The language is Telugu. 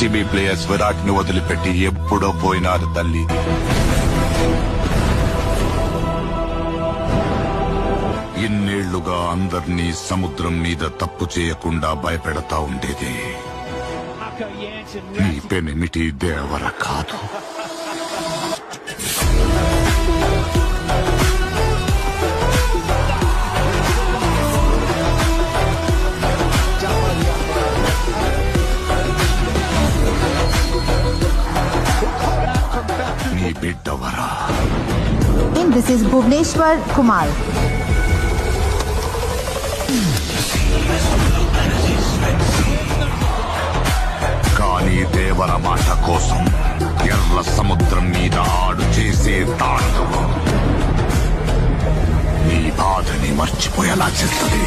ఆర్సీబీ ప్లేయర్స్ విరాట్ ని వదిలిపెట్టి ఎప్పుడో పోయినారు తల్లి. ఇన్నేళ్లుగా అందర్నీ సముద్రం మీద తప్పు చేయకుండా భయపెడతా ఉండేది ఈ పెనిమిటి దేవర కాదు. నీ బిడ్డవరా. This is Bhuvneshwar Kumar. కానీ దేవర మాట కోసం ఎర్ర సముద్రం మీద ఆడు చేసే తాండవం నీ బాధని మర్చిపోయేలా చేస్తుంది.